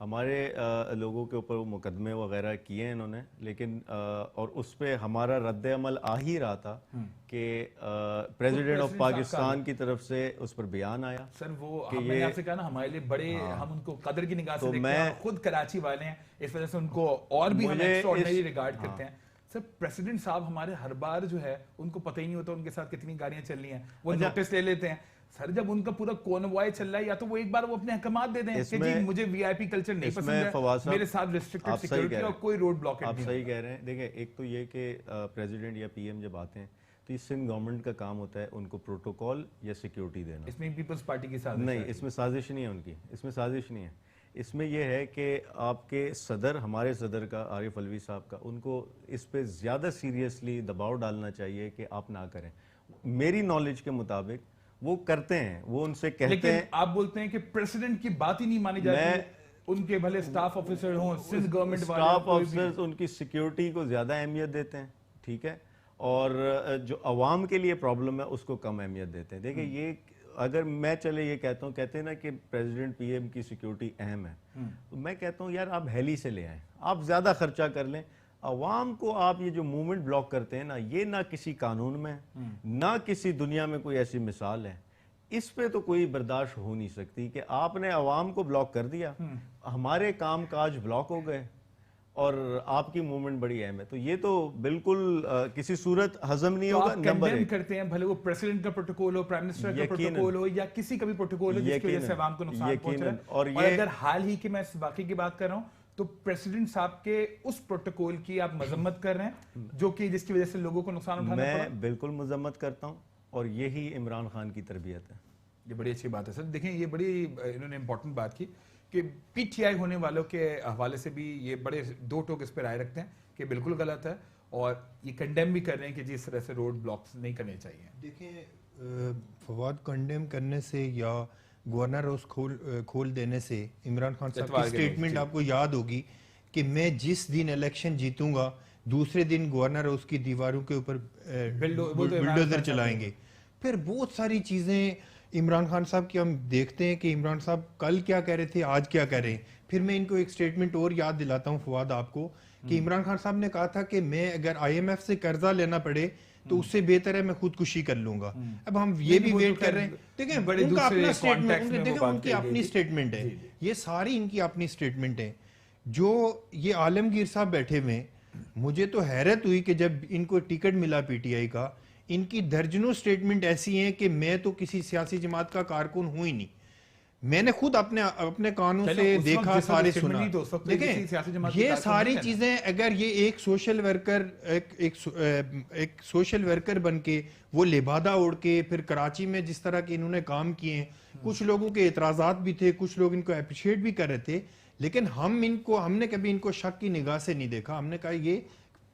ہمارے لوگوں کے اوپر وہ مقدمے وغیرہ کیے ہیں انہوں نے, لیکن اور اس پہ ہمارا رد عمل آ ہی رہا تھا کہ پریزیڈنٹ آف پاکستان کی طرف سے اس پر بیان آیا. سر وہ میں نے آپ سے کہا نا, ہمارے لیے بڑے, ہم ان کو قدر کی نگاہ سے دیکھتے ہیں, خود کراچی والے ہیں, اس وجہ سے ان کو اور بھی ہم ایکسٹراڈنری ریگارڈ کرتے ہیں. سر پریزیڈنٹ صاحب ہمارے ہر بار جو ہے ان کو پتہ ہی نہیں ہوتا ان کے ساتھ کتنی گاڑیاں چل رہی ہیں, وہ نوٹس لے لیتے ہیں. سر جب ان کا پورا کونوائے چل رہا ہے, یا تو وہ ایک بار وہ اپنے احکامات دے دیں کہ جی مجھے وی آئی پی کلچر نہیں پسند ہے, میرے ساتھ ریسٹرکٹڈ سیکورٹی اور کوئی روڈ بلاکیج نہیں. آپ صحیح کہہ رہے ہیں. دیکھیں ایک تو یہ کہ پریزیڈنٹ یا پی ایم جب آتے ہیں تو یہ سندھ گورنمنٹ کا کام ہوتا ہے ان کو پروٹوکول یا سیکیورٹی دینا. اس میں پیپلز پارٹی کی سازش نہیں, اس میں سازش نہیں ہے ان کی, اس میں سازش نہیں ہے. اس میں یہ ہے کہ آپ کے صدر, ہمارے صدر کا, عارف علوی صاحب کا, ان کو اس پہ زیادہ سیریسلی دباؤ ڈالنا چاہیے کہ آپ نہ کریں. میری نالج کے مطابق وہ کرتے ہیں, وہ ان سے کہتے ہیں. لیکن آپ بولتے ہیں کہ پریزیڈنٹ کی بات ہی نہیں مانی جاتی, ان کے بھلے سٹاف آفیسر ہوں, سندھ گورنمنٹ والے, سٹاف آفیسرز ان کی سیکیورٹی کو زیادہ اہمیت دیتے ہیں, ٹھیک ہے, اور جو عوام کے لیے پرابلم ہے اس کو کم اہمیت دیتے ہیں. دیکھیں یہ اگر میں چلے یہ کہتا ہوں, کہتے ہیں نا کہ پریزیڈنٹ پی ایم کی سیکیورٹی اہم ہے, تو میں کہتا ہوں یار آپ ہیلی سے لے آئیں, آپ زیادہ خرچہ کر لیں. عوام کو آپ یہ جو موومنٹ بلاک کرتے ہیں نا, یہ نہ کسی قانون میں نہ کسی دنیا میں کوئی ایسی مثال ہے. اس پہ تو کوئی برداشت ہو نہیں سکتی کہ آپ نے عوام کو بلاک کر دیا, ہمارے کام کاج بلاک ہو گئے اور آپ کی موومنٹ بڑی اہم ہے. تو یہ تو بالکل کسی صورت ہضم نہیں ہوگا. نمبر ایک کرتے ہیں بھلے وہ پریزیڈنٹ کا پروٹوکول ہو, پرائم منسٹر کا پروٹوکول ہو, یا کسی کا بھی پروٹوکول ہو جس کی وجہ سے عوام کو نقصان پہنچ رہا ہے. اور اگر حال ہی کی میں اس واقعے کی بات کر رہا ہوں تو پریزیڈنٹ صاحب کے اس پروٹوکول کی آپ مذمت کر رہے ہیں جو کہ جس کی وجہ سے لوگوں کو نقصان اٹھانا پڑا. میں بالکل مذمت کرتا ہوں, اور یہی عمران خان کی تربیت ہے. یہ بڑی اچھی بات ہے سر. دیکھیں یہ بڑی انہوں نے امپورٹنٹ بات کی کہ پی ٹی آئی ہونے والوں کے حوالے سے بھی یہ بڑے دو ٹوک اس پہ رائے رکھتے ہیں کہ بالکل غلط ہے, اور یہ کنڈیم بھی کر رہے ہیں کہ جی اس طرح سے روڈ بلاکس نہیں کرنے چاہیے. دیکھیں فواد, کنڈیم کرنے سے یا گورنر ہاؤس کھول دینے سے, عمران خان صاحب کی سٹیٹمنٹ آپ کو یاد ہوگی کہ میں جس دن الیکشن جیتوں گا دوسرے دن گورنر ہاؤس کی دیواروں کے اوپر بلڈوزر چلائیں گے. پھر بہت ساری چیزیں عمران خان صاحب کی ہم دیکھتے ہیں کہ عمران صاحب کل کیا کہہ رہے تھے, آج کیا کہہ رہے ہیں. پھر میں ان کو ایک سٹیٹمنٹ اور یاد دلاتا ہوں فواد آپ کو, کہ عمران خان صاحب نے کہا تھا کہ میں اگر آئی ایم ایف سے قرضہ لینا پڑے تو اس سے بہتر ہے میں خودکشی کر لوں گا. اب ہم یہ بھی ویٹ کر رہے ہیں. دیکھیں ان کا اپنا سٹیٹمنٹ, دیکھیں ان کی اپنی سٹیٹمنٹ ہے, یہ ساری ان کی اپنی سٹیٹمنٹ ہے. جو یہ عالمگیر صاحب بیٹھے ہوئے, مجھے تو حیرت ہوئی کہ جب ان کو ٹکٹ ملا پی ٹی آئی کا, ان کی درجنوں سٹیٹمنٹ ایسی ہیں کہ میں تو کسی سیاسی جماعت کا کارکن ہوں ہی نہیں. میں نے خود اپنے کانوں سے دیکھا, سارے سنا. دیکھیں یہ ساری چیزیں, اگر یہ ایک سوشل ورکر بن کے وہ لبادہ اوڑھ کے پھر کراچی میں جس طرح کے انہوں نے کام کیے ہیں, کچھ لوگوں کے اعتراضات بھی تھے, کچھ لوگ ان کو اپریشیٹ بھی کر رہے تھے, لیکن ہم نے کبھی ان کو شک کی نگاہ سے نہیں دیکھا. ہم نے کہا یہ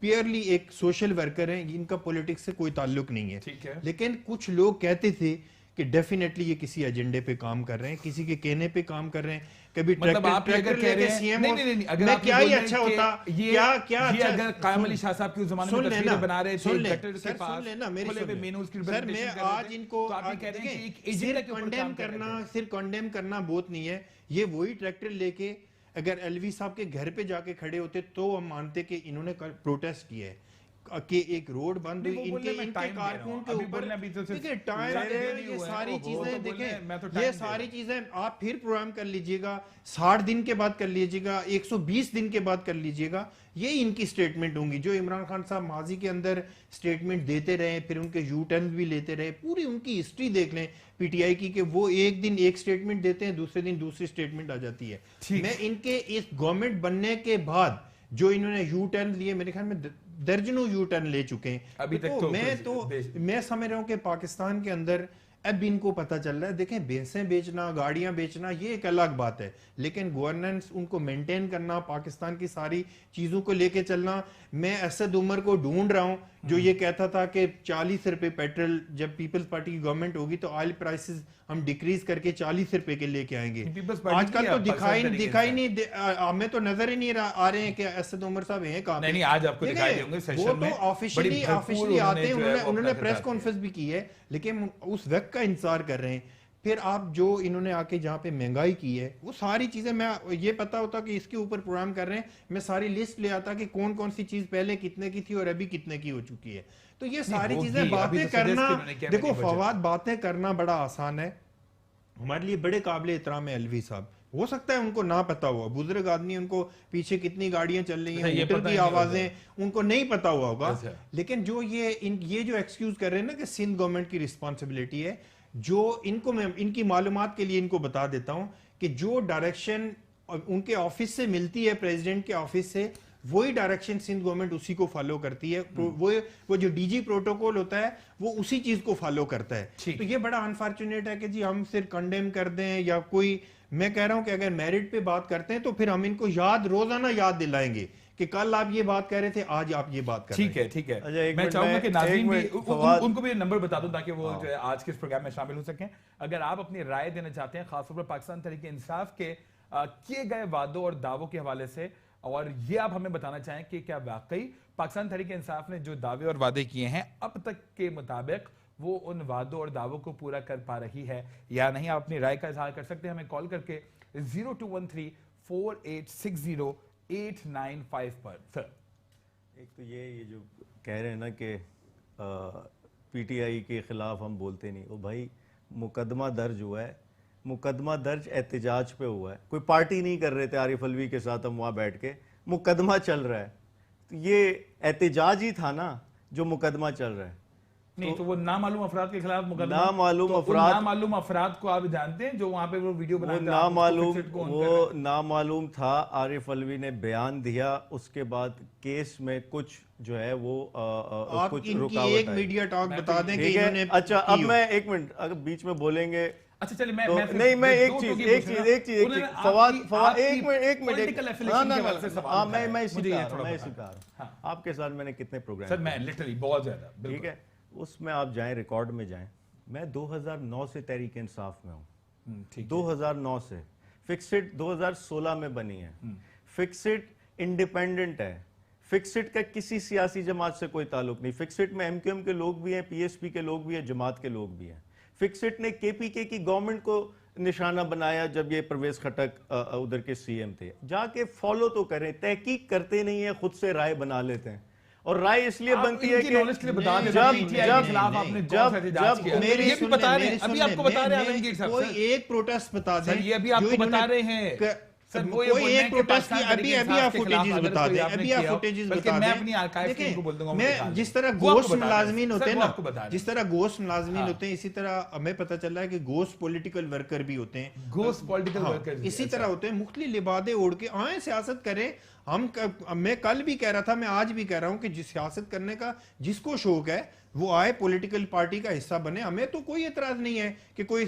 پیئرلی ایک سوشل ورکر ہیں, ان کا پولیٹکس سے کوئی تعلق نہیں ہے. لیکن کچھ لوگ کہتے تھے کہ ڈیفینیٹلی یہ کسی ایجنڈے پہ کام کر رہے ہیں, کسی کے کہنے پہ کام کر رہے ہیں. کبھی ٹریکٹر لے کے سی ایم میں کیا ہی اچھا ہوتا, کیا اگر قائم علی شاہ صاحب کی زمانے میں تصویریں بنا رہے تھے گٹر کے پاس, سر میں آج ان کو صرف کنڈیم کرنا بہت نہیں ہے. یہ وہی ٹریکٹر لے کے اگر ایلوی صاحب کے گھر پہ جا کے کھڑے ہوتے تو ہم مانتے کہ انہوں نے پروٹیسٹ کیا ہے کہ ایک روڈ بند ہوئی ان کے کارکن کے اوپر. دیکھیں ٹائم, یہ ساری چیزیں دیکھیں, یہ ساری چیزیں آپ پھر پروگرام کر لیجئے گا, 60 دن کے بعد کر لیجئے گا, 120 دن کے بعد کر لیجئے گا. یہ ان کی سٹیٹمنٹ ہوں گی جو عمران خان صاحب ماضی کے اندر سٹیٹمنٹ دیتے رہے, پھر ان کے یو ٹرن بھی لیتے رہے. پوری ان کی ہسٹری دیکھ لیں پی ٹی آئی کی, کہ وہ ایک دن ایک سٹیٹمنٹ دیتے ہیں, دوسرے دن دوسری سٹیٹمنٹ آ جاتی ہے. میں ان کے اس گورنمنٹ بننے کے بعد جو انہوں نے یو ٹرن لیے, میرے خیال میں درجنوں یو ٹرن لے چکے ہیں ابھی تک. میں سمجھ رہا ہوں کہ پاکستان کے اندر اب ان کو پتہ چل رہا ہے. دیکھیں بھینسیں بیچنا, گاڑیاں بیچنا یہ ایک الگ بات ہے, لیکن گورننس ان کو مینٹین کرنا, پاکستان کی ساری چیزوں کو لے کے چلنا. میں اسد عمر کو ڈھونڈ رہا ہوں جو یہ کہتا تھا کہ 40 روپے پیٹرول, جب پیپلز پارٹی کی گورنمنٹ ہوگی تو آئل پرائسز ہم ڈیکریز کر کے 40 روپے کے لے کے آئیں گے. آج کل تو دکھائی نہیں, ہمیں تو نظر ہی نہیں آ رہے ہیں کہ اسد عمر صاحب ہیں کہاں پہ. آج آپ کو دکھائی دیں گے وہ تو آفیشلی آتے ہیں, انہوں نے پریس کانفرنس بھی کی ہے, لیکن اس وقت کا انتظار کر رہے ہیں پھر آپ جو انہوں نے آ کے جہاں پہ مہنگائی کی ہے وہ ساری چیزیں، میں یہ پتا ہوتا کہ اس کے اوپر پروگرام کر رہے ہیں، میں ساری لسٹ لے آتا کہ کون کون سی چیز پہلے کتنے کی تھی اور ابھی کتنے کی ہو چکی ہے. تو یہ ساری چیزیں باتیں کرنا، دیکھو فواد باتیں کرنا بڑا آسان ہے، ہمارے لیے بڑے قابل احترام ہے الوی صاحب. ہو سکتا ہے ان کو نہ پتا ہوا، بزرگ آدمی، ان کو پیچھے کتنی گاڑیاں چل رہی ہیں، ہوٹل کی آوازیں ان کو نہیں پتا ہوا ہوگا. لیکن جو یہ جو ایکسکیوز کر رہے ہیں نا کہ سندھ گورنمنٹ کی رسپانسبلٹی ہے، جو ان کو میں ان کی معلومات کے لیے ان کو بتا دیتا ہوں کہ جو ڈائریکشن ان کے آفس سے ملتی ہے، پریزیڈنٹ کے آفس سے، وہی ڈائریکشن سندھ گورنمنٹ اسی کو فالو کرتی ہے. وہ جو ڈی جی پروٹوکول ہوتا ہے وہ اسی چیز کو فالو کرتا ہے. تو یہ بڑا انفارچونیٹ ہے کہ جی ہم صرف کنڈیم کر دیں یا کوئی، میں کہہ رہا ہوں کہ اگر میرٹ پہ بات کرتے ہیں تو پھر ہم ان کو روزانہ یاد دلائیں گے کہ کل آپ یہ بات کہہ رہے تھے، آج آپ یہ بات کر رہے ہیں. ٹھیک ہے. میں چاہوں گا کہ ناظرین بھی ان کو بھی نمبر بتا دوں تاکہ وہ جو ہے آج کے اس پروگرام میں شامل ہو سکیں. اگر آپ اپنی رائے دینا چاہتے ہیں خاص طور پر پاکستان تحریک انصاف کے کیے گئے وعدوں اور دعووں کے حوالے سے، اور یہ آپ ہمیں بتانا چاہیں کہ کیا واقعی پاکستان تحریک انصاف نے جو دعوے اور وعدے کیے ہیں اب تک کے مطابق وہ ان وعدوں اور دعووں کو پورا کر پا رہی ہے یا نہیں. آپ اپنی رائے کا اظہار کر سکتے ہیں ہمیں کال کر کے 0213-4860-895 پر. سر ایک تو یہ جو کہہ رہے ہیں نا کہ پی ٹی آئی کے خلاف ہم بولتے نہیں، وہ بھائی مقدمہ درج ہوا ہے، مقدمہ درج احتجاج پہ ہوا ہے، کوئی پارٹی نہیں کر رہے تھے عارف الوی کے ساتھ ہم وہاں بیٹھ کے، مقدمہ چل رہا ہے. تو یہ احتجاج ہی تھا نا جو مقدمہ چل رہا ہے. نہیں تو وہ نامعلوم افراد کے خلاف مقدمہ، نامعلوم افراد کو آپ جانتے ہیں جو وہاں پہ وہ ویڈیو بنا وہ نامعلوم تھا. عارف الوی نے بیان دیا، اس کے بعد کیس میں کچھ جو ہے وہ کچھ رکاوٹ ایک میڈیا ٹاک بتا دیں کہ انہوں نے. اچھا اب میں ایک منٹ اگر بیچ میں بولیں گے. اچھا چلے میں ایک چیز فواد ایک منٹ میں اسی پہ آ رہا ہوں. آپ کے ساتھ میں نے کتنے پروگرام، سر میں لٹرلی بہت زیادہ، ٹھیک ہے، اس میں آپ جائیں ریکارڈ میں جائیں. میں 2009 سے تحریک انصاف میں ہوں، 2009 سے. فکسڈ 2016 میں بنی ہے. فکسڈ انڈیپینڈنٹ ہے. فکسڈ کا کسی سیاسی جماعت سے کوئی تعلق نہیں. فکسڈ میں ایم کیو ایم کے لوگ بھی ہیں، پی ایس پی کے لوگ بھی ہیں، جماعت کے لوگ بھی ہیں. فکسڈ نے کے پی کے کی گورنمنٹ کو نشانہ بنایا جب یہ پرویز خٹک ادھر کے سی ایم تھے. جا کے فالو تو کریں، تحقیق کرتے نہیں ہیں، خود سے رائے بنا لیتے ہیں. اور رائے اس لیے بنتی ہے کہ کوئی ایک پروٹیسٹ بتا دیں، یہ ابھی آپ کو بتا رہے ہیں، کوئی ایک پروٹیسٹ کی ابھی آپ فوٹیجز بتا دیں، ابھی آپ فوٹیجز بتا دیں. میں جس طرح گوشت ملازمین ہوتے ہیں نا، جس طرح گوشت ملازمین ہوتے ہیں، اسی طرح ہمیں پتہ چل رہا ہے کہ گوشت پولیٹیکل ورکر بھی ہوتے ہیں، گوشت پولیٹیکل ورکر اسی طرح ہوتے ہیں. مختلف لبادے اوڑھ کے آئیں، سیاست کریں. میں کل بھی کہہ رہا تھا، میں آج بھی کہہ رہا ہوں کہ جس سیاست کرنے کا جس کو شوق ہے وہ آئے، پولیٹیکل پارٹی کا حصہ بنے. ہمیں تو کوئی اعتراض نہیں ہے کہ کوئی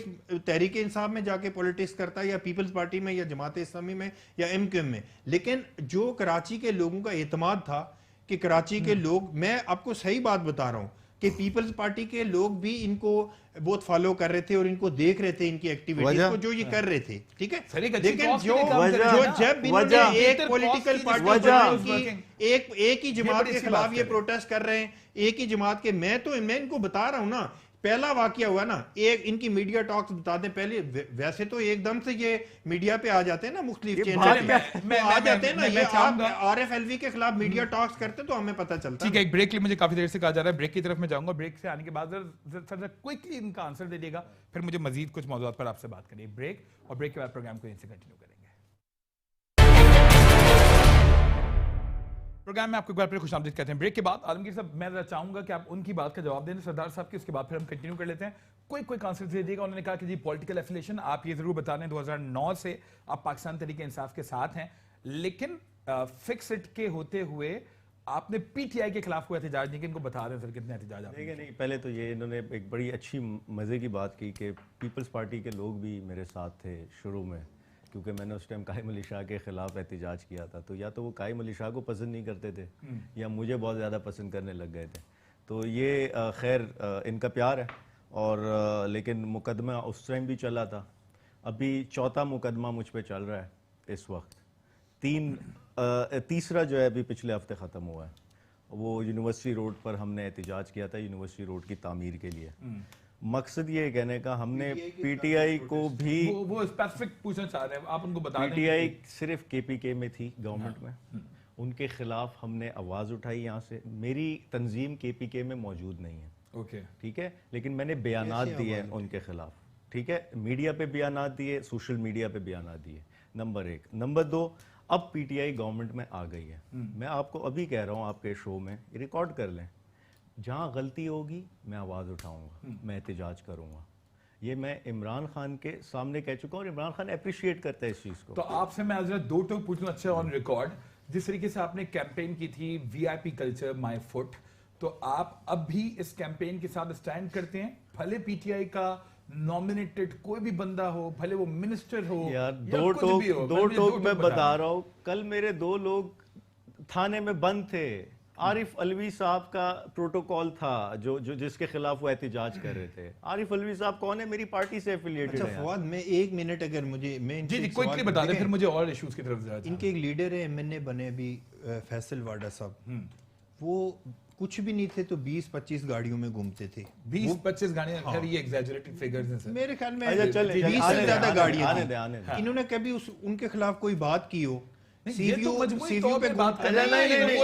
تحریک انصاف میں جا کے پولیٹکس کرتا ہے یا پیپلز پارٹی میں یا جماعت اسلامی میں یا ایم کیو ایم میں. لیکن جو کراچی کے لوگوں کا اعتماد تھا کہ کراچی کے لوگ، میں آپ کو صحیح بات بتا رہا ہوں کہ پیپلز پارٹی کے لوگ بھی ان کو بہت فالو کر رہے تھے اور ان کو دیک رہے تھے، ان کی ایکٹیویٹیز کو جو یہ کر رہے تھے، ٹھیک ہے. لیکن جو جب انہوں نے ایک پولیٹیکل پارٹی ایک ہی جماعت کے خلاف یہ پروٹیسٹ کر رہے ہیں، ایک ہی جماعت کے، میں ان کو بتا رہا ہوں نا، پہلا واقعہ ہوا نا، ایک ان کی میڈیا ٹاکس بتا دیں. پہلے ویسے تو ایک دم سے یہ میڈیا پہ آ جاتے ہیں نا، مختلف چینل میں آ جاتے ہیں نا. یہ آپ عارف الوی کے خلاف میڈیا ٹاکس کرتے تو ہمیں پتہ چلتا ہے. ٹھیک ہے، ایک بریک لیے مجھے کافی دیر سے کہا جا رہا ہے، بریک کی طرف میں جاؤں گا. بریک سے آنے کے بعد سر کوئکلی ان کا آنسر دے دیے گا، پھر مجھے مزید کچھ موضوعات پر آپ سے بات کرنی ہے. بریک، اور بریک کے بعد پروگرام کو یہیں سے کنٹینیو کریں گے. پروگرام میں آپ کو ایک بار پھر خوش آمدید کہتے ہیں. بریک کے بعد عالمگیر صاحب میں ذرا چاہوں گا کہ آپ ان کی بات کا جواب دیں سردار صاحب کی، اس کے بعد پھر ہم کنٹینیو کر لیتے ہیں. کوئی آنسر دے دیے گا. انہوں نے کہا کہ جی پولیٹیکل ایفیلیشن آپ یہ ضرور بتا دیں 2009 سے آپ پاکستان تحریک انصاف کے ساتھ ہیں، لیکن فکسڈ کے ہوتے ہوئے آپ نے پی ٹی آئی کے خلاف کوئی احتجاج نہیں کیا. ان کو بتا دیں سر کتنے احتجاج آپ نے. نہیں، پہلے تو یہ انہوں نے ایک بڑی اچھی مزے کی بات کی کہ پیپلز پارٹی کے لوگ بھی میرے ساتھ تھے شروع میں، کیونکہ میں نے اس ٹائم قائم علی شاہ کے خلاف احتجاج کیا تھا. تو یا تو وہ قائم علی شاہ کو پسند نہیں کرتے تھے یا مجھے بہت زیادہ پسند کرنے لگ گئے تھے. تو یہ خیر ان کا پیار ہے. اور لیکن مقدمہ اس ٹائم بھی چلا تھا. ابھی چوتھا مقدمہ مجھ پہ چل رہا ہے اس وقت. تیسرا جو ہے ابھی پچھلے ہفتے ختم ہوا ہے. وہ یونیورسٹی روڈ پر ہم نے احتجاج کیا تھا، یونیورسٹی روڈ کی تعمیر کے لیے. مقصد یہ کہنے کا ہم نے پی ٹی آئی کو بھی وہ اسپیسیفک پوچھنا چاہ رہے ہیں, آپ ان کو بتا پی دیں. ٹی آئی صرف کے پی کے میں تھی گورنمنٹ میں, ان کے خلاف ہم نے آواز اٹھائی یہاں سے. میری تنظیم کے پی کے میں موجود نہیں ہے, اوکے ٹھیک ہے, لیکن میں نے بیانات دیے ہیں ان کے خلاف, ٹھیک ہے, میڈیا پہ بیانات دیے, سوشل میڈیا پہ بیانات دیے, نمبر 1. نمبر 2, اب پی ٹی آئی گورنمنٹ میں آ گئی ہے. میں آپ کو ابھی کہہ رہا ہوں, آپ کے شو میں ریکارڈ کر لیں, جہاں غلطی ہوگی میں آواز اٹھاؤں گا, میں احتجاج کروں گا. یہ میں عمران خان کے سامنے کہہ چکا ہوں, اور عمران خان اپریشیٹ کرتا ہے اس چیز کو. تو آپ سے میں ذرا 2 ٹوک پوچھنا اچھا آن ریکارڈ, جس طریقے سے آپ نے کیمپین کی تھی وی آئی پی کلچر مائی فٹ, تو آپ اب بھی اس کیمپین کے ساتھ اسٹینڈ کرتے ہیں, بھلے پی ٹی آئی کا نامنیٹڈ کوئی بھی بندہ ہو, بھلے وہ منسٹر ہو یار یا کچھ بھی ہو. دو ٹوک میں بتا رہا ہوں, کل میرے 2 لوگ تھانے میں بند تھے. عارف علوی صاحب کا پروٹوکول تھا جو جس کے خلاف وہ احتجاج کر رہے تھے. عارف علوی صاحب کون ہے؟ میری پارٹی سے افیلیٹڈ ہے. اچھا فواد, میں 1 منٹ اگر مجھے جی کوئکلی بتا دیں, پھر مجھے اور ایشوز کی طرف ان کے ایک لیڈر ہے MNA بنے ابھی, فیصل واڈا صاحب, وہ کچھ بھی نہیں تھے تو 20-25 گاڑیوں میں گھومتے تھے. 20-25 گاڑیاں, خیر یہ ایگزیجریٹڈ فگرز ہیں سر, میرے خیال میں اچھا 20 سے زیادہ گاڑیاں تھیں. آنے انہوں نے کبھی ان کے خلاف کوئی بات کی ہو؟ یہ تو مجموعی طور پہ بات کر رہے ہیں,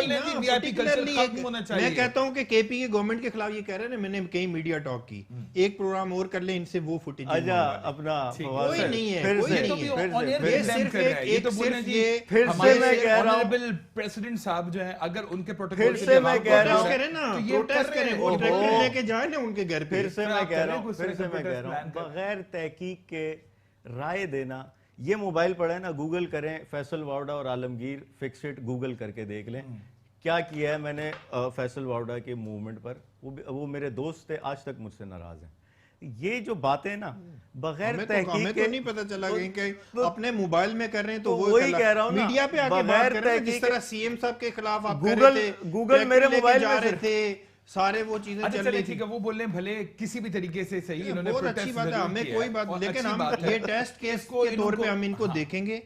میں کہتا ہوں کہ کے پی کے گورنمنٹ کے خلاف یہ کہہ رہے ہیں نا, میں نے کئی میڈیا ٹاک کی, ایک پروگرام اور کر لیں ان سے, وہ فوٹیج اپنا کوئی نہیں ہے, پریزیڈنٹ صاحب جو ہیں اگر ان کے پروٹوکول پھر سے میں کہہ رہا ہوں بغیر تحقیق کے رائے دینا. یہ موبائل پڑا ہے نا, گوگل کریں فیصل واوڈا اور عالمگیر فکس اٹ, گوگل کر کے دیکھ لیں کیا کیا ہے میں نے فیصل واوڈا کے موومنٹ پر. وہ میرے دوست تھے, آج تک مجھ سے ناراض ہیں. یہ جو باتیں نا بغیر تحقیق کے, نہیں پتہ چلا کہ اپنے موبائل میں کر رہے ہیں, تو وہی کہہ رہا ہوں نا, میڈیا پہ آ کے بات کر رہے ہیں, جس طرح سی ایم صاحب کے خلاف آپ کر رہے تھے, گوگل میرے موبائل میں جا رہے تھے, سارے وہ چیزیں چل رہی تھی. وہ بول رہے ہیں بھلے کسی بھی طریقے سے صحیح, انہوں نے بہت اچھی بات ہے, ہمیں کوئی بات, لیکن ہم یہ ٹیسٹ کیس کے طور پہ ہم ان کو دیکھیں گے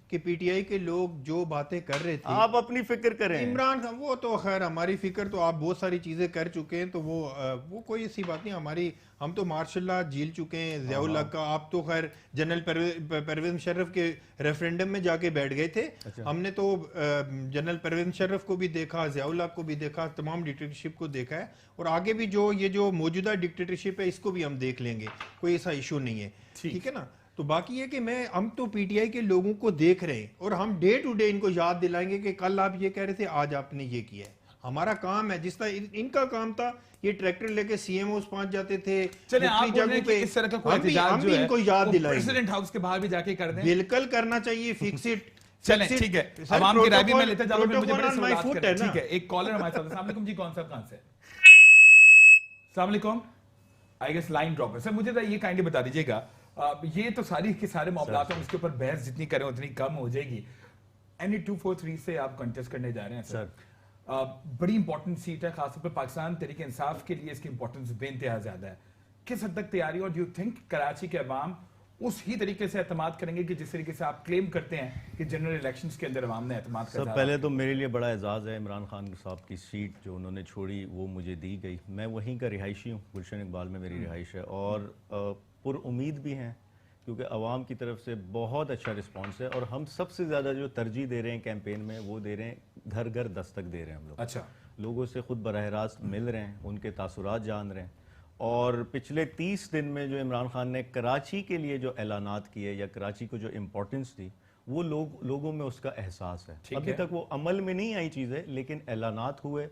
کہ پی ٹی آئی کے لوگ جو باتیں کر رہے تھے, آپ اپنی فکر کریں. عمران خان وہ تو خیر ہماری فکر تو آپ بہت ساری چیزیں کر چکے ہیں, تو وہ کوئی ایسی بات نہیں ہماری, ہم تو ماشاء اللہ جیل چکے ہیں. ضیاء الحق کا آپ تو خیر جنرل پرویز مشرف کے ریفرینڈم میں جا کے بیٹھ گئے تھے, ہم نے تو جنرل پرویز مشرف کو بھی دیکھا, ضیاء الحق کو بھی دیکھا, تمام ڈکٹیٹرشپ کو دیکھا ہے, اور آگے بھی یہ جو موجودہ ڈکٹیٹرشپ ہے اس کو بھی ہم دیکھ لیں گے, کوئی ایسا ایشو نہیں ہے, ٹھیک ہے نا. تو باقی یہ کہ ہم تو پی ٹی آئی کے لوگوں کو دیکھ رہے ہیں, اور ہم ڈے ٹو ڈے ان کو یاد دلائیں گے کہ کل آپ یہ کہہ رہے تھے, آج آپ نے یہ کیا ہے. ہمارا کام ہے, جس طرح ان کا کام تھا یہ ٹریکٹر لے کے سی ایم اوز پہنچ جاتے تھے, چلیں آپ بول رہے ہیں کہ اس طرح کا کوئی احتجاج جو ہے ان کو یاد دلائیں گے, پریزیڈنٹ ہاؤس کے باہر بھی جا کے کر دیں, بالکل کرنا چاہیے. Fix it. چلیں ٹھیک ہے, عوام کی رائے بھی میں لیتا جاؤں, مجھے بڑے سوالات کریں. ٹھیک ہے, ایک کالر ہمارے ساتھ. السلام علیکم جی, کون صاحب کہاں سے؟ السلام علیکم. آئی گیس لائن ڈراپ ہے سر, مجھے یہ کائنڈلی بتا دیجیے گا, یہ تو ساری کے سارے معاملات ہیں, اس کے اوپر بحث جتنی کریں اتنی کم ہو جائے گی. NE243 سے آپ کنٹیسٹ کرنے جا رہے ہیں سر, بڑی امپورٹنٹ سیٹ ہے, خاص طور پہ پاکستان تحریک انصاف کے لیے اس کی امپورٹنس بے انتہا زیادہ ہے. کس حد تک تیاری, اور ڈو یو تھنک کراچی کے عوام اس ہی طریقے سے اعتماد کریں گے کہ جس طریقے سے آپ کلیم کرتے ہیں کہ جنرل الیکشنز کے اندر عوام نے اعتماد کر دیا؟ پہلے تو میرے لیے بڑا اعزاز ہے, عمران خان صاحب کی سیٹ جو انہوں نے چھوڑی وہ مجھے دی گئی. میں وہیں کا رہائشی ہوں, گلشن اقبال میں میری رہائش ہے, اور پر امید بھی ہیں کیونکہ عوام کی طرف سے بہت اچھا رسپانس ہے. اور ہم سب سے زیادہ جو ترجیح دے رہے ہیں کیمپین میں, وہ دے رہے ہیں گھر گھر دستک دے رہے ہیں ہم لوگ. اچھا, لوگوں سے خود براہ راست مل رہے ہیں, ان کے تاثرات جان رہے ہیں. اور پچھلے 30 دن میں جو عمران خان نے کراچی کے لیے جو اعلانات کیے, یا کراچی کو جو امپورٹنس دی, وہ لوگوں میں اس کا احساس ہے. ابھی تک وہ عمل میں نہیں آئی چیزیں, لیکن اعلانات ہوئے,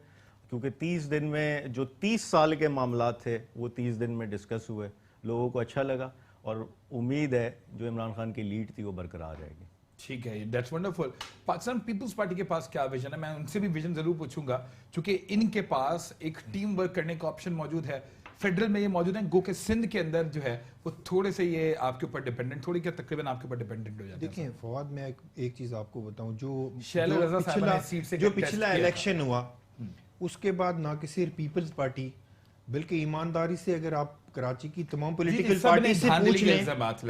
کیونکہ 30 دن میں جو 30 سال کے معاملات تھے وہ 30 دن میں ڈسکس ہوئے, لوگوں کو اچھا لگا, اور امید ہے جو عمران خان کی لیڈ تھی وہ برقرار رہے گی. ٹھیک ہے, دیٹس ونڈرفل. پاکستان پیپلز پارٹی کے پاس کیا ویژن ہے؟ میں ان سے بھی ویژن ضرور پوچھوں گا, چونکہ ان کے پاس ایک ٹیم ورک کرنے کا آپشن موجود ہے. فیڈرل میں یہ موجود ہیں, گو کہ سندھ کے اندر جو ہے وہ تھوڑے سے یہ آپ کے اوپر ڈیپینڈنٹ, تھوڑی کیا تقریباً آپ کے اوپر ڈیپینڈنٹ ہو جاتے ہیں. دیکھیں فواد, میں ایک چیز آپ کو بتاؤں, جو پچھلا الیکشن ہوا اس کے بعد نہ کہ صرف پیپلز پارٹی, بلکہ ایمانداری سے اگر آپ کراچی کی تمام پولیٹیکل پارٹی سے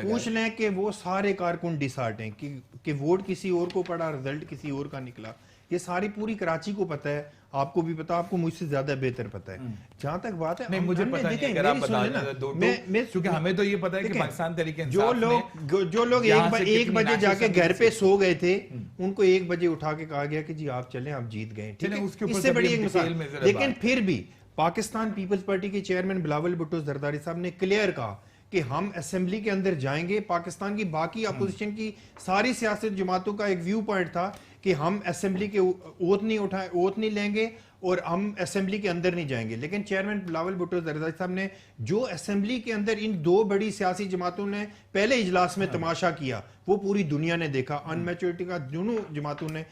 پوچھ لیں کہ وہ سارے کارکن ڈسارٹ ہیں کہ ووٹ کسی اور کو پڑا, رزلٹ کسی اور کا نکلا. یہ ساری پوری کراچی کو پتہ ہے, آپ کو بھی پتا, آپ کو مجھ سے زیادہ بہتر پتہ ہے. جہاں تک بات ہے, نہیں مجھے پتہ نہیں, اگر آپ بتا دیں دو کیونکہ ہمیں تو یہ پتہ ہے کہ پاکستان تحریک انصاف جو لوگ 1 بجے جا کے گھر پہ سو گئے تھے, ان کو 1 بجے اٹھا کے کہا گیا کہ جی آپ چلیں, آپ جیت گئے. ٹھیک ہے, اس سے بڑی ایک مثال. لیکن پھر بھی پاکستان پیپلز پارٹی کے چیئرمین بلاول بھٹو زرداری صاحب نے کلیئر کہا کہ ہم اسمبلی کے اندر جائیں گے. پاکستان کی باقی اپوزیشن کی ساری سیاست جماعتوں کا ایک ویو پوائنٹ تھا کہ ہم اسمبلی کے اوت نہیں لیں گے اور ہم اسمبلی کے اندر نہیں جائیں گے. لیکن چیئرمین بلاول بھٹو زرداری صاحب نے جو اسمبلی کے اندر ان 2 بڑی سیاسی جماعتوں نے پہلے اجلاس میں تماشا کیا, وہ پوری دنیا نے دیکھا. ان میچورٹی کا دونوں جماعتوں نے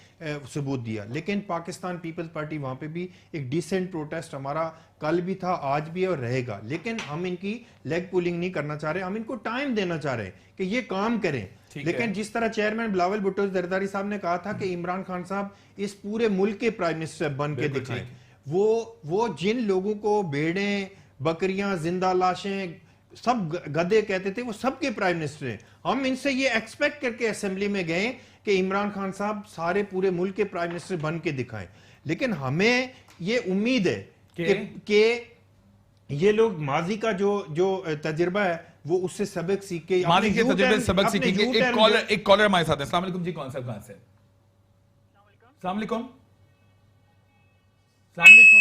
ثبوت دیا. لیکن پاکستان پیپلز پارٹی وہاں پہ بھی ایک ڈیسنٹ پروٹیسٹ ہمارا کل بھی تھا, آج بھی ہے اور رہے گا. لیکن ہم ان کی لیگ پولنگ نہیں کرنا چاہ رہے, ہم ان کو ٹائم دینا چاہ رہے ہیں کہ یہ کام کریں. لیکن جس طرح چیئرمین بلاول بھٹو زرداری صاحب نے کہا تھا کہ عمران خان صاحب اس پورے ملک کے پرائم منسٹر بن کے دکھائیں, وہ جن لوگوں کو بھیڑیں, بکریاں, زندہ لاشیں, سب گدے کہتے تھے, وہ سب کے پرائم منسٹر ہیں. ہم ان سے یہ ایکسپیکٹ کر کے اسمبلی میں گئے کہ عمران خان صاحب سارے پورے ملک کے پرائم منسٹر بن کے دکھائیں. لیکن ہمیں یہ امید ہے کہ یہ لوگ ماضی کا جو تجربہ ہے وہ اس سے سبق سیکھ کے, ماضی کے تجربے سے سبق سیکھیں گے. ایک کالر ہمارے ساتھ ہے. السلام علیکم جی, کون صاحب کہاں سے؟ السلام علیکم. السلام علیکم.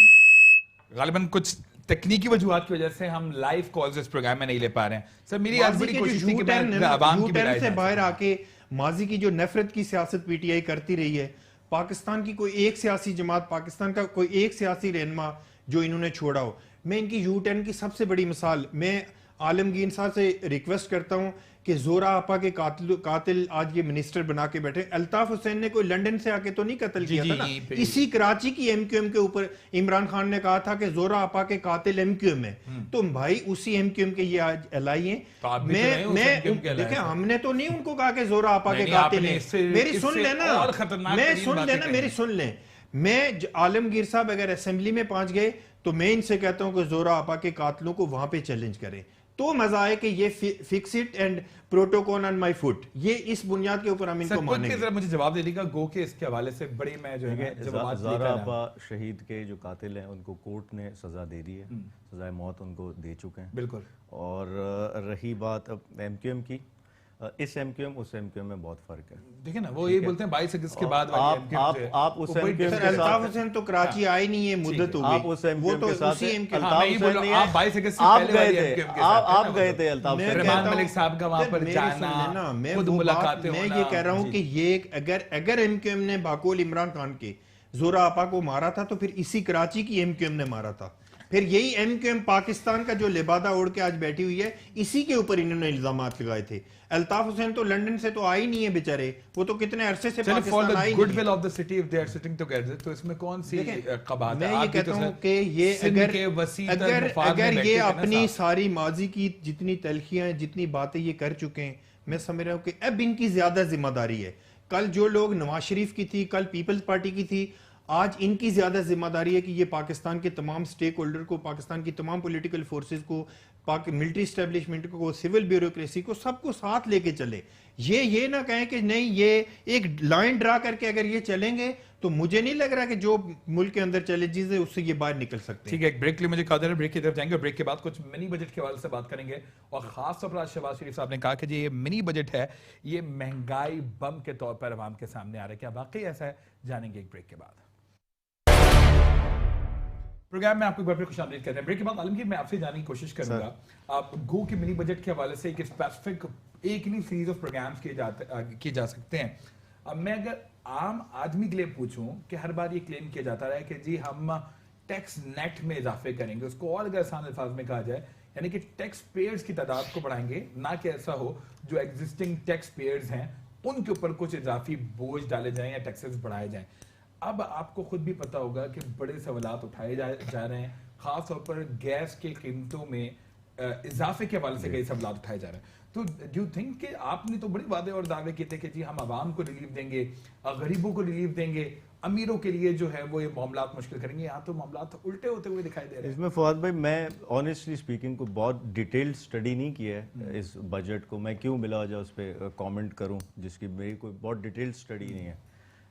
غالباً کچھ تکنیکی وجوہات کی وجہ سے ہم لائیو کالز اس پروگرام میں نہیں لے پا رہے ہیں. سر میری آج بڑی کوشش تھی کہ میں عوام کی رائے سے باہر آ کے ماضی کی جو نفرت کی سیاست پی ٹی آئی کرتی رہی ہے, پاکستان کی کوئی ایک سیاسی جماعت, پاکستان کا کوئی ایک سیاسی رہنما جو انہوں نے چھوڑا ہو. میں ان کی یو ٹرن کی سب سے بڑی مثال, میں عالمگیر صاحب سے ریکویسٹ کرتا ہوں کہ زورا آپا کے قاتل آج یہ منسٹر بنا کے بیٹھے. الطاف حسین نے کوئی لنڈن سے آ کے تو نہیں قتل کیا تھا نا, اسی کراچی کی ایم کیو ایم کے اوپر عمران خان نے کہا تھا کہ زورا آپا کے قاتل ایم کیو ایم ہے. تو بھائی اسی ایم کیو ایم کے یہ آج الائی ہیں. دیکھیں ہم نے تو نہیں ان کو کہا کہ زورا آپا کے قاتل ہیں. میری سن لیں, میں عالمگیر صاحب اگر اسمبلی میں پہنچ گئے تو میں ان سے کہتا ہوں کہ زورا آپا کے قاتلوں کو وہاں پہ چیلنج کریں. تو مزہ آئے کہ یہ fix it and protocol on my foot, یہ اس بنیاد کے اوپر ہم ان کو مانیں گے. مجھے جواب دے دی گا گو کہ اس کے حوالے سے بڑی میں جو ہے زہرا آپا شہید کے جو قاتل ہیں ان کو کورٹ نے سزا دے دی ہے, سزائے موت ان کو دے چکے ہیں. بالکل. اور رہی بات اب ایم کیو ایم کی, اس ایم کیو ایم اس ایم کیو ایم میں بہت فرق ہے. دیکھیں نا, وہ یہ بولتے ہیں 22 اگست کے بعد آپ اس ایم کیو ایم کے ساتھ, الطاف حسین تو کراچی آئے نہیں ہے, مدت ہو گئی. آپ اس ایم کیو ایم کے ساتھ آپ 22 اگست سے پہلے والی ایم کیو ایم کے ساتھ آپ گئے تھے. الطاف رحمان ملک صاحب کا وہاں پر جانا, خود ملاقاتیں ہونا. میں یہ کہہ رہا ہوں کہ یہ اگر ایم کیو ایم نے باقول عمران خان کے زورا آپا کو مارا تھا تو پھر اسی کراچی کی ایم کیو ایم نے مارا تھا. پھر یہی ایم کیو ایم پاکستان کا جو لبادہ اوڑھ کے آج بیٹھی ہوئی ہے, اسی کے اوپر انہوں نے الزامات لگائے تھے. الطاف حسین تو لنڈن سے تو آئی نہیں ہے بیچارے, وہ تو کتنے عرصے سے پاکستان آئی نہیں. Goodwill of the city if they are sitting together, تو اس میں کون سی قباحت ہے؟ میں یہ کہتا ہوں کہ یہ اگر یہ اپنی ساری ماضی کی جتنی تلخیاں ہیں, جتنی باتیں یہ کر چکے ہیں, میں سمجھ رہا ہوں کہ اب ان کی زیادہ ذمہ داری ہے. کل جو لوگ نواز شریف کی تھی, کل پیپلز پارٹی کی تھی, آج ان کی زیادہ ذمہ داری ہے کہ یہ پاکستان کے تمام سٹیک ہولڈر کو, پاکستان کی تمام پولیٹیکل فورسز کو, ملٹری اسٹیبلشمنٹ کو, سول بیوروکریسی کو, سب کو ساتھ لے کے چلے. یہ نہ کہیں کہ نہیں یہ ایک لائن ڈرا کر کے اگر یہ چلیں گے تو مجھے نہیں لگ رہا کہ جو ملک کے اندر چیلنجز ہیں اس سے یہ باہر نکل سکتے ہیں. ٹھیک ہے, ایک بریک کے لیے مجھے کہا جا رہا ہے, بریک کی طرف جائیں گے اور بریک کے بعد کچھ منی بجٹ کے حوالے سے بات کریں گے. اور خاص طور پر آج شہباز شریف صاحب نے کہا کہ جی یہ منی بجٹ ہے, یہ مہنگائی بم کے طور پر عوام کے سامنے آ رہا ہے. کیا واقعی ایسا ہے؟ جانیں گے ایک بریک کے بعد. پروگرام میں آپ کو ایک بار پھر خوش آمدید کرتے ہیں. بریک کے بعد عالمگیر میں آپ سے جاننے کی کوشش کروں گا, آپ گو کے منی بجٹ کے حوالے سے ایک اسپیسیفک ایک نہیں سیریز آف پروگرامز کیے جا سکتے ہیں. اب میں اگر عام آدمی کے لیے پوچھوں کہ ہر بار یہ کلیم کیا جاتا ہے کہ جی ہم ٹیکس نیٹ میں اضافے کریں گے, اس کو اور اگر آسان الفاظ میں کہا جائے یعنی کہ ٹیکس پیئرز کی تعداد کو بڑھائیں گے, نہ کہ ایسا ہو جو ایگزسٹنگ ٹیکس پیئرز ہیں ان کے اوپر کچھ اضافی بوجھ ڈالے جائیں یا ٹیکسز بڑھائے جائیں. اب آپ کو خود بھی پتا ہوگا کہ بڑے سوالات اٹھائے جا رہے ہیں, خاص طور پر گیس کے قیمتوں میں اضافے کے حوالے سے کئی سوالات اٹھائے جا رہے ہیں. تو ڈو یو تھنک کہ آپ نے تو بڑے وعدے اور دعوے کیے تھے کہ جی ہم عوام کو ریلیف دیں گے, غریبوں کو ریلیف دیں گے, امیروں کے لیے جو ہے وہ یہ معاملات مشکل کریں گے, یہاں تو معاملات الٹے ہوتے ہوئے دکھائی دے رہے ہیں. اس میں فواد بھائی میں آنیسٹلی اسپیکنگ کو بہت ڈیٹیلڈ اسٹڈی نہیں کیا ہے اس بجٹ کو, میں کیوں بلا وجہ اس پہ کامنٹ کروں جس کی میری کوئی بہت ڈیٹیلڈ اسٹڈی نہیں ہے.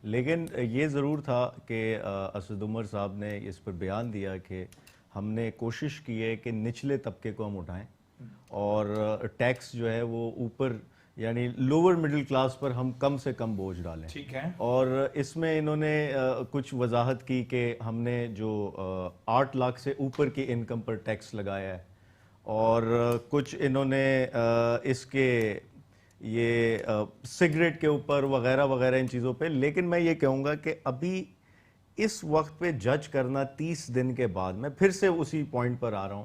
لیکن یہ ضرور تھا کہ اسد عمر صاحب نے اس پر بیان دیا کہ ہم نے کوشش کی ہے کہ نچلے طبقے کو ہم اٹھائیں اور ٹیکس جو ہے وہ اوپر یعنی لوور مڈل کلاس پر ہم کم سے کم بوجھ ڈالیں. ٹھیک ہے. اور اس میں انہوں نے کچھ وضاحت کی کہ ہم نے جو 8 لاکھ سے اوپر کی انکم پر ٹیکس لگایا ہے اور کچھ انہوں نے اس کے یہ سگریٹ کے اوپر وغیرہ وغیرہ ان چیزوں پہ. لیکن میں یہ کہوں گا کہ ابھی اس وقت پہ جج کرنا 30 دن کے بعد, میں پھر سے اسی پوائنٹ پر آ رہا ہوں,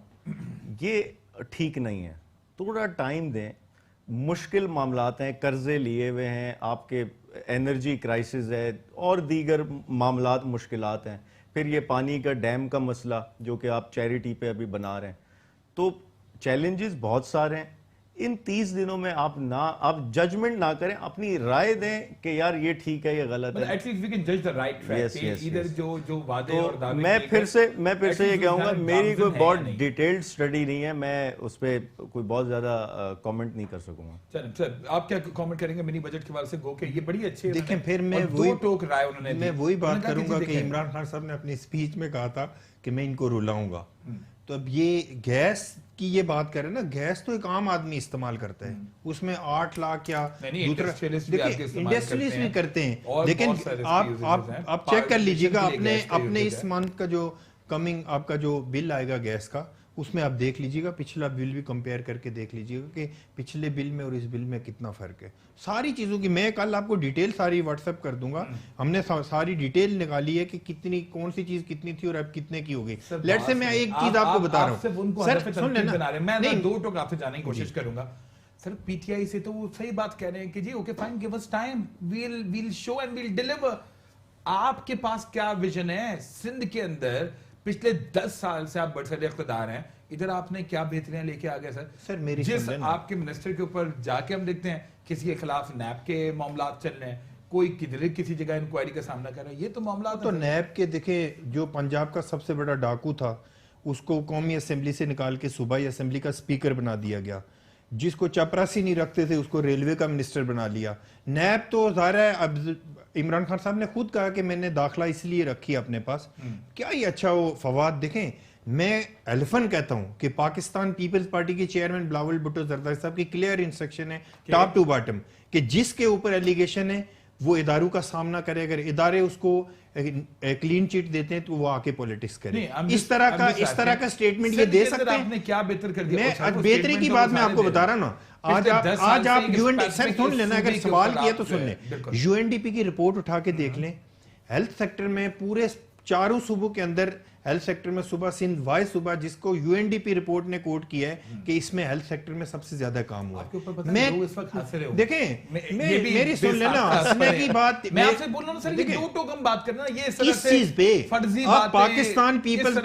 یہ ٹھیک نہیں ہے. تھوڑا ٹائم دیں. مشکل معاملات ہیں, قرضے لیے ہوئے ہیں, آپ کے انرجی کرائسس ہے اور دیگر معاملات مشکلات ہیں, پھر یہ پانی کا ڈیم کا مسئلہ جو کہ آپ چیریٹی پہ ابھی بنا رہے ہیں. تو چیلنجز بہت سارے ہیں. ان 30 دنوں میں آپ ججمنٹ نہ کریں, اپنی رائے دیں کہ یار یہ ٹھیک ہے یہ غلط ہے. ایٹ لیسٹ وی کین جج دی رائٹ ٹریک. ادھر جو وعدے اور دعوے میں پھر سے یہ کہوں گا, میری کوئی بہت ڈیٹیلڈ اسٹڈی نہیں ہے, میں اس پہ کوئی بہت زیادہ کامنٹ نہیں کر سکوں گا. چلیں سر, آپ کیا کامنٹ کریں گے منی بجٹ کے بارے سے؟ گو کہ یہ بڑی اچھی ہے. دیکھیں پھر میں وہی بات کروں گا کہ عمران خان صاحب نے اپنی اسپیچ میں کہا تھا کہ میں ان کو رلاؤں گا. تو اب یہ گیس کی یہ بات کریں نا, گیس تو ایک عام آدمی استعمال کرتا ہے, اس میں 8 لاکھ یا انڈسٹریلسٹ بھی کرتے ہیں. لیکن آپ چیک کر لیجئے گا اپنے اس منتھ کا جو کمنگ آپ کا جو بل آئے گا گیس کا, اس میں آپ دیکھ لیجئے گا, پچھلا بل بھی کمپیئر کر کے دیکھ لیجئے گا کہ پچھلے بل میں اور اس بل میں کتنا فرق ہے. ساری چیزوں کی میں کل آپ کو ڈیٹیل ساری واٹس ایپ کر دوں گا. ہم نے ساری ڈیٹیل نکالی ہے کہ کتنی کون سی چیز کتنی تھی اور اب کتنے کی ہوگی. لیٹ سے میں ایک چیز آپ کو بتا رہا ہوں سر, سن لینا, میں 2 ٹوک آپ سے جاننے کی کوشش کروں گا. سر پی ٹی آئی سے تو وہ صحیح بات کہہ رہے ہیں کہ جی okay fine, give us time, we'll show and we'll deliver. آپ کے پاس کیا ویژن ہے سندھ کے اندر؟ پچھلے 10 سال سے آپ برسر اقتدار ہیں, ادھر آپ نے کیا بہتریاں لے کے آ گئے سر؟ جس آپ کے منسٹر کے اوپر جا کے ہم دیکھتے ہیں کسی کے خلاف نیب کے معاملات چل رہے ہیں, کوئی کدھر کسی جگہ انکوائری کا سامنا کر رہا ہے. یہ تو معاملات تو نیب کے دیکھیں, جو پنجاب کا سب سے بڑا ڈاکو تھا اس کو قومی اسمبلی سے نکال کے صوبائی اسمبلی کا سپیکر بنا دیا گیا. جس کو چپراسی نہیں رکھتے تھے اس کو ریلوے کا منسٹر بنا لیا. نیب تو ظاہر ہے, اب عمران خان صاحب نے خود کہا کہ میں نے داخلہ اس لیے رکھی اپنے پاس. کیا ہی اچھا وہ فواد. دیکھیں میں ایلیفن کہتا ہوں کہ پاکستان پیپلز پارٹی کے چیئرمین بلاول بھٹو زرداری صاحب کی کلیئر انسٹرکشن ہے ٹاپ ٹو باٹم کہ جس کے اوپر ایلیگیشن ہے وہ اداروں کا سامنا کرے. اگر ادارے اس کو کلین چٹ دیتے ہیں تو وہ آ کے پولیٹکس کرے. اس طرح کا سٹیٹمنٹ یہ دے سکتے ہیں. کیا بہتر کر دیا؟ میں بہتری کی بات میں آپ کو بتا رہا ہوں نا. آج آپ یو این ڈی سر سن لینا, اگر سوال کیا تو سن لیں. یو این ڈی پی کی رپورٹ اٹھا کے دیکھ لیں. ہیلتھ سیکٹر میں پورے 4 صوبوں کے اندر ہیلتھ سیکٹر میں صوبہ سندھ واحد صوبہ جس کو U N D P report نے کوٹ کیا ہے کہ اس میں ہیلتھ سیکٹر میں سب سے زیادہ کام ہوا ہے. میں دیکھیں میری سن لینا ہنسنے کی بات, میں آپ سے بول رہا ہوں سر, یہ 2 ٹوک ہم بات کرنا یہ اس چیز پہ. پاکستان پیپلز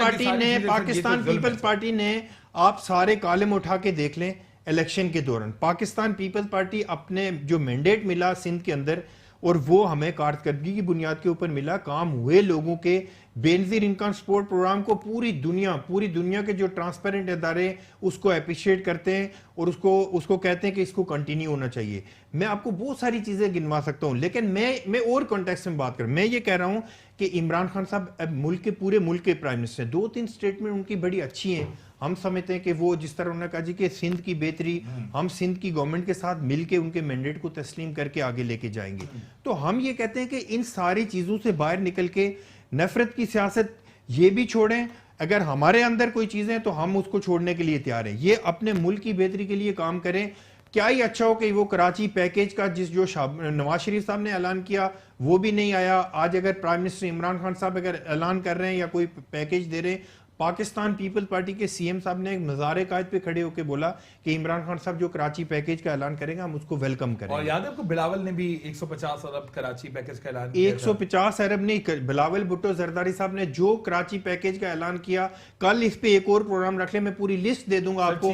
پارٹی نے آپ سارے کالم اٹھا کے دیکھ لیں. الیکشن کے دوران پاکستان پیپلز پارٹی اپنے جو مینڈیٹ ملا سندھ کے اندر, اور وہ ہمیں کارکردگی کی بنیاد کے اوپر ملا, کام ہوئے لوگوں کے. بے نظیر انکم سپورٹ پروگرام کو پوری دنیا کے جو ٹرانسپیرنٹ ادارے اس کو اپریشیٹ کرتے ہیں اور اس کو کہتے ہیں کہ اس کو کنٹینیو ہونا چاہیے. میں آپ کو بہت ساری چیزیں گنوا سکتا ہوں, لیکن میں اور کانٹیکسٹ میں بات کروں. میں یہ کہہ رہا ہوں کہ عمران خان صاحب اب پورے ملک کے پرائم منسٹر ہیں. 2-3 سٹیٹمنٹ ان کی بڑی اچھی ہیں. ہم سمجھتے ہیں کہ وہ جس طرح انہوں نے کہا جی کہ سندھ کی بہتری ہم سندھ کی گورنمنٹ کے ساتھ مل کے ان کے مینڈیٹ کو تسلیم کر کے آگے لے کے جائیں گے. تو ہم یہ کہتے ہیں کہ ان ساری چیزوں سے باہر نکل کے نفرت کی سیاست یہ بھی چھوڑیں. اگر ہمارے اندر کوئی چیزیں تو ہم اس کو چھوڑنے کے لیے تیار ہیں. یہ اپنے ملک کی بہتری کے لیے کام کریں. کیا ہی اچھا ہو کہ وہ کراچی پیکیج کا جو نواز شریف صاحب نے اعلان کیا وہ بھی نہیں آیا. آج اگر پرائم منسٹر عمران خان صاحب اگر اعلان کر رہے ہیں یا کوئی پیکیج دے رہے ہیں, پاکستان پیپل پارٹی کے سی ایم صاحب نے ایک مزار قائد پہ کھڑے ہو کے بولا کہ عمران خان صاحب جو کراچی پیکیج کا اعلان کریں گے ہم اس کو ویلکم کریں گے. اور یاد ہے آپ کو بلاول نے بھی 150 ارب کراچی پیکیج کا اعلان کیا. 150 ارب نہیں, بلاول بھٹو زرداری صاحب نے جو کراچی پیکیج کا اعلان کیا. کل اس پہ ایک اور پروگرام رکھ لیں, میں پوری لسٹ دے دوں گا آپ کو.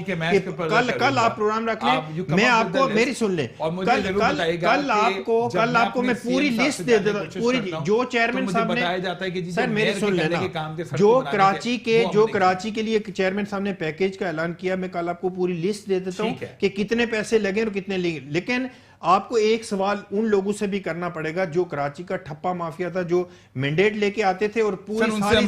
کل آپ پروگرام رکھ لیں, میں آپ کو میری سن لیں, کل آپ کو میں پوری لسٹ دے دوں گا. پوری جو چیئرمین صاحب نے سر میری سن لینا, جو کراچی کے لیے چیئرمین صاحب نے پیکیج کا اعلان کیا, میں کل آپ کو پوری لسٹ دے دیتا ہوں کہ کتنے پیسے لگے اور کتنے لگے. لیکن آپ کو ایک سوال ان لوگوں سے بھی کرنا پڑے گا جو کراچی کا ٹھپا مافیا تھا, جو مینڈیٹ لے کے آتے تھے اور پوری ساری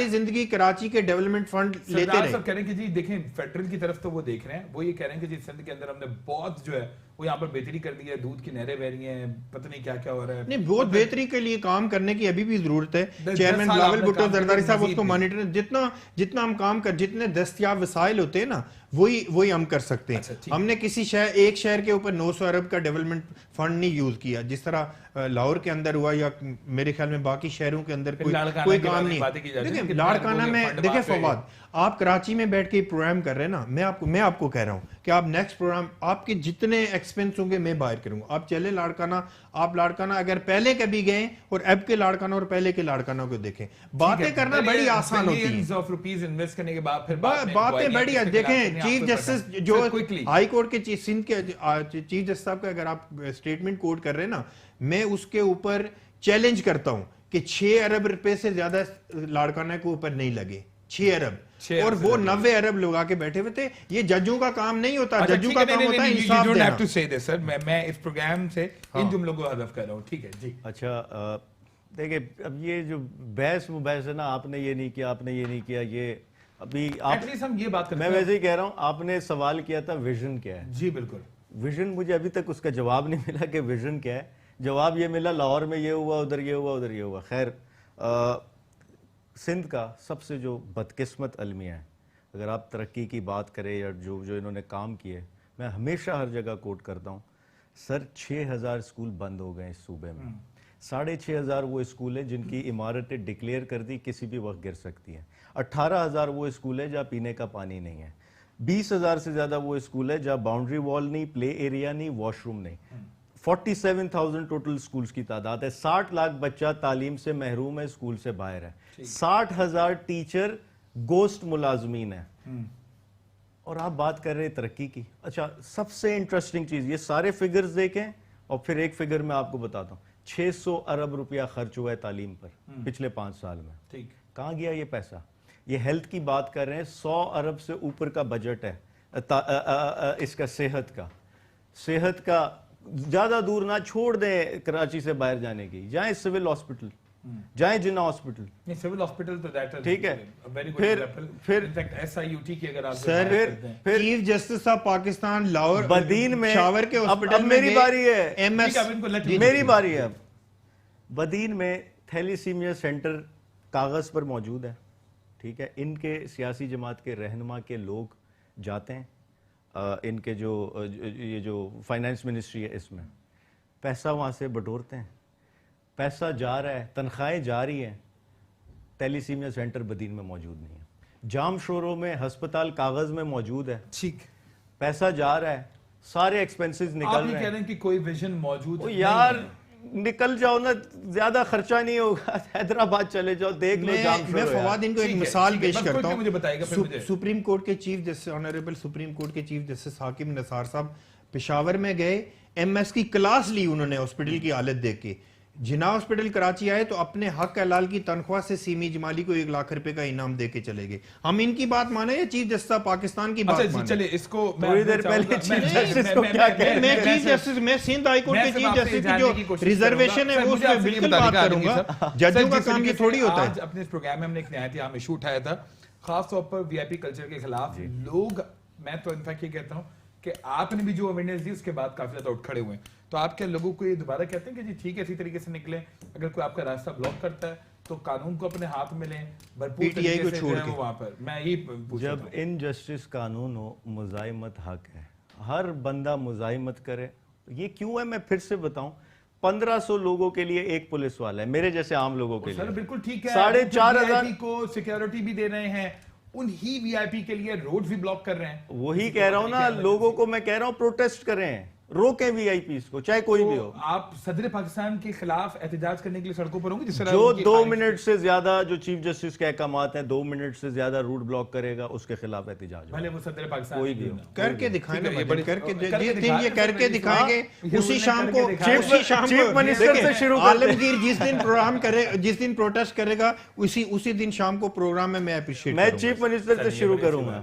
زندگی کراچی کے ڈیولپمنٹ فنڈ لیتے رہے. کہہ رہے ہیں کہ جی دیکھیں فیڈرل کی طرف تو وہ دیکھ رہے ہیں, وہ یہ کہہ رہے ہیں کہ جی سندھ کے اندر ہم نے بہت جو ہے وہ یہاں پر بہتری کر دی ہے, دودھ کی نہریں بہ رہی ہیں, پتہ نہیں کیا کیا ہو رہا ہے. نہیں, بہت بہتری کے لیے کام کرنے کی ابھی بھی ضرورت ہے. چیئرمین بلاول بھٹو زرداری صاحب اس کو مانیٹر, جتنا ہم کام کر, جتنے دستیاب وسائل ہوتے ہیں نا وہی ہم کر سکتے ہیں. ہم نے کسی ایک شہر کے اوپر 900 ارب کا ڈیولپمنٹ فنڈ نہیں یوز کیا, جس طرح لاہور کے اندر ہوا یا میرے خیال میں باقی شہروں کے اندر کوئی کام نہیں. دیکھیں لاڑکانہ میں, دیکھیں فواد, آپ کراچی میں بیٹھ کے پروگرام کر رہے ہیں نا, میں آپ کو کہہ رہا ہوں کہ آپ نیکسٹ پروگرام آپ کے جتنے ایکسپینس ہوں گے میں باہر کروں گا. آپ چلے لاڑکانہ, آپ لاڑکانہ اگر پہلے کبھی گئے اور اب کے لاڑکانہ اور پہلے کے لاڑکانہ کو دیکھیں, باتیں کرنا بڑی آسان ہوتی ہیں, باتیں بڑی. دیکھیں چیف جسٹس جو ہائی کورٹ کے سندھ کے چیف جسٹس صاحب کا اگر آپ اسٹیٹمنٹ کوٹ کر رہے ہیں نا, میں اس کے اوپر چیلنج کرتا ہوں کہ 6 ارب روپے سے زیادہ لاڑکانہ کے اوپر نہیں لگے. 6 ارب, اور وہ 90 ارب لگا کے بیٹھے ہوئے تھے. یہ ججوں کا کام نہیں ہوتا, ججوں کا کام ہوتا ہے انصاف دینا. میں اس پروگرام سے ان جملوں کو حذف کر رہا ہوں. ٹھیک ہے جی. اچھا دیکھیں, اب یہ جو بحث ہے نا, آپ نے یہ نہیں کیا, آپ نے یہ نہیں کیا, یہ ابھی ہم یہ بات میں ویسے ہی کہہ رہا ہوں, آپ نے سوال کیا تھا ویژن کیا ہے. جی بالکل. ویژن مجھے ابھی تک اس کا جواب نہیں ملا کہ ویژن کیا ہے. جواب یہ ملا لاہور میں یہ ہوا, ادھر یہ ہوا, ادھر یہ ہوا. خیر, سندھ کا سب سے جو بدقسمت المیہ ہے, اگر آپ ترقی کی بات کریں یا جو انہوں نے کام کیے, میں ہمیشہ ہر جگہ کوٹ کرتا ہوں, سر 6000 اسکول بند ہو گئے اس صوبے میں. 6500 وہ اسکول ہیں جن کی عمارتیں ڈکلیئر کر دی, کسی بھی وقت گر سکتی ہیں. 18000 وہ اسکول ہے جہاں پینے کا پانی نہیں ہے. 20000 سے زیادہ وہ اسکول ہے جہاں باؤنڈری وال نہیں, پلے ایریا نہیں, واش روم نہیں. 47,000 ٹوٹل اسکولز کی تعداد ہے. 60 لاکھ بچہ تعلیم سے محروم ہے, اسکول سے باہر ہے. 60,000 ٹیچر گوسٹ ملازمین ہیں. اور آپ بات کر رہے ترقی کی. اچھا, سب سے انٹرسٹنگ چیز, یہ سارے فگرز دیکھیں اور پھر ایک فگر میں آپ کو بتاتا ہوں. 600 ارب روپیہ خرچ ہوا ہے تعلیم پر پچھلے 5 سال میں. کہاں گیا یہ پیسہ؟ یہ ہیلتھ کی بات کر رہے ہیں, 100 ارب سے اوپر کا بجٹ ہے اس کا. صحت کا زیادہ دور نہ چھوڑ دیں کراچی سے باہر جانے کی, جائیں سول ہاسپٹل, جائیں جنہ ہاسپٹل. سول ہاسپٹل تو ٹھیک ہے. پھر ایس آئی یو ٹی کی اگر آپ چیف جسٹس صاحب پاکستان لاہور بدین میں شاور کے ہاسپٹل میں میری باری ہے, میری باری ہے. اب بدین میں تھیلیسیمیا سینٹر کاغذ پر موجود ہے, ٹھیک ہے. ان کے سیاسی جماعت کے رہنما کے لوگ جاتے ہیں, ان کے یہ جو فائنانس منسٹری ہے اس میں پیسہ وہاں سے بٹورتے ہیں. پیسہ جا رہا ہے, تنخواہیں جا رہی ہیں, تیلیسیمیا سینٹر بدین میں موجود نہیں ہے. جام شوروں میں ہسپتال کاغذ میں موجود ہے, ٹھیک, پیسہ جا رہا ہے, سارے ایکسپینسز نکل رہے ہیں. آپ کہہ رہے ہیں کہ کوئی ویژن موجود نہیں ہے. یار نکل جاؤ نا, زیادہ خرچہ نہیں ہوگا, حیدرآباد چلے جاؤ, دیکھ لو جام شور. میں فواد ان کو ایک مثال پیش کرتا ہوں. مجھے بتائے گا سپریم کورٹ کے chief justice, honourable supreme court کے چیف جسٹس حاکم نثار صاحب پشاور میں گئے, ایم ایس کی کلاس لی انہوں نے ہاسپٹل کی حالت دیکھ کے. جناح ہاسپٹل کراچی آئے تو اپنے حق حلال کی تنخواہ سے سیمی جمالی کو 1 لاکھ روپے کا انعام دے کے چلے گئے. ہم ان کی بات مانیں یا چیف جسٹس پاکستان کی بات مانیں؟ چلے اس کو تھوڑی دیر پہلے چیف جسٹس کو کیا کہہ میں چیف جسٹس, میں سندھ ہائی کورٹ کے چیف جسٹس کی جو ریزرویشن ہے وہ اس میں بالکل بات کروں گا. ججوں کا کام یہ تھوڑی ہوتا ہے. اپنے اس پروگرام میں ہم نے ایک نہایت اہم ایشو اٹھایا تھا, خاص طور پر وی آئی پی کلچر کے خلاف لوگ. میں تو انفیکٹ یہ کہتا ہوں کہ آپ نے بھی جو اویئرنیس دی اس کے بعد کافی زیادہ اٹھ کھڑے ہوئے ہیں. تو آپ کیا لوگوں کو یہ دوبارہ کہتے ہیں کہ جی ٹھیک ہے اسی طریقے سے نکلیں, اگر کوئی آپ کا راستہ بلاک کرتا ہے تو قانون کو اپنے ہاتھ میں لیں, بھرپور طریقے سے جو ہے وہاں پر. میں یہ جب انجسٹس قانون ہو, مزاحمت حق ہے, ہر بندہ مزاحمت کرے. یہ کیوں ہے میں پھر سے بتاؤں, 1500 لوگوں کے لیے ایک پولیس والا ہے, میرے جیسے عام لوگوں کے لیے. سر بالکل ٹھیک ہے, 4500 کو سیکیورٹی بھی دے رہے ہیں, انہی وی آئی پی کے لیے روڈ بھی بلاک کر رہے ہیں. وہی کہہ رہا ہوں نا, لوگوں کو میں کہہ رہا ہوں پروٹیسٹ کریں, روکیں وی آئی پیز کو, چاہے کوئی بھی ہو. آپ صدر پاکستان کے خلاف احتجاج کرنے کے لیے سڑکوں پر ہوں گے؟ جس طرح جو 2 منٹ سے زیادہ, جو چیف جسٹس کے احکامات ہیں, 2 منٹ سے زیادہ روٹ بلاک کرے گا, اس کے خلاف احتجاج ہوگا. بھلے وہ صدر پاکستان کوئی بھی ہو, کر کے دکھائیں گے, یہ کر کے دکھائیں گے. اسی شام کو چیف منسٹر سے شروع کر دیں. عالمگیر جس دن پروگرام کرے, جس دن پروٹیسٹ کرے گا, اسی دن شام کو پروگرام میں اپریشیٹ میں چیف منسٹر سے شروع کروں گا.